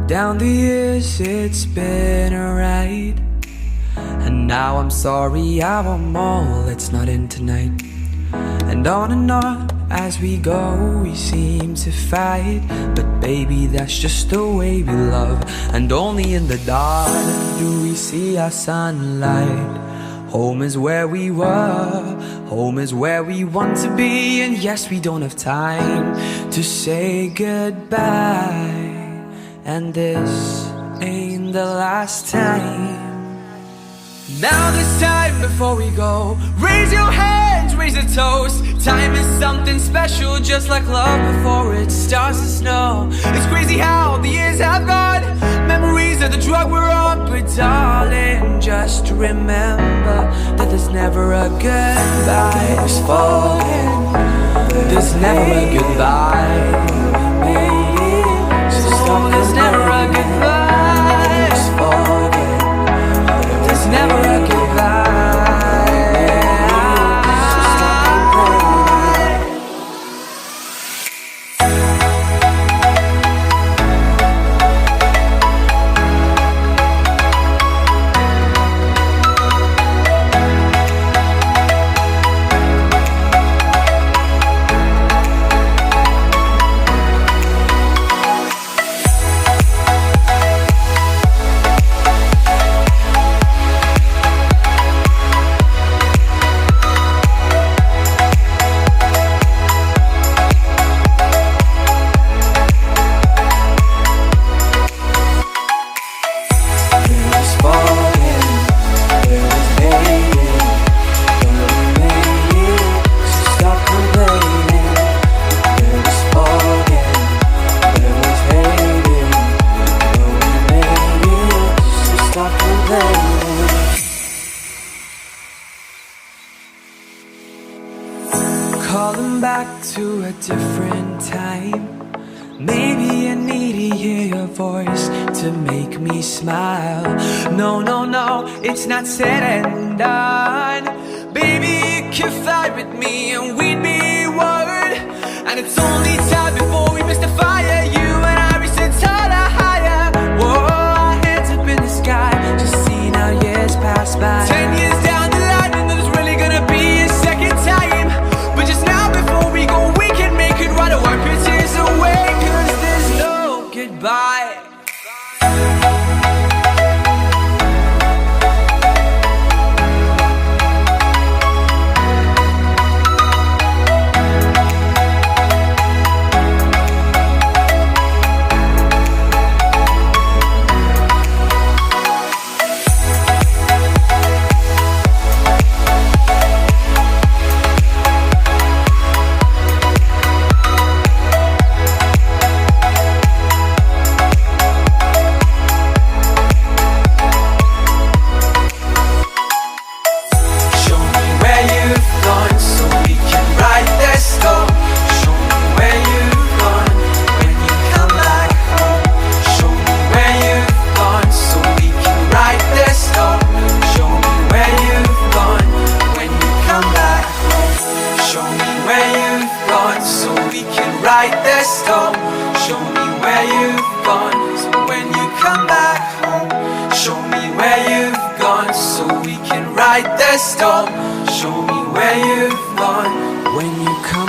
Down the years it's been a ride, and now I'm sorry I want more, let's not end tonight. And on as we go we seem to fight, but baby that's just the way we love. And only in the dark do we see our sunlight. Home is where we were, home is where we want to be. And yes, we don't have time to say goodbye, and this ain't the last time. Now this time before we go, raise your hands, raise a toast. Time is something special, just like love before it starts to snow. It's crazy how the years have gone, memories of the drug we're on. But darling, just remember that there's never a goodbye. There's never a goodbye. So there's never a goodbye. There's never a goodbye. Calling back to a different time. Maybe I need to hear your voice to make me smile. No, no, no, it's not said and done. Baby, you can fly with me and we'd be one. And it's only time before we miss the fire. You and I reach the taller, higher. Whoa, our hands up in the sky, just seeing how years pass by. 10 years down the line and there's really gonna be a second time. But just now before we go, we can make it right. Wipe your tears away, cause there's no goodbye. Right this storm, show me where you've gone. So when you come back home, show me where you've gone. So we can ride this storm, show me where you've gone. When you come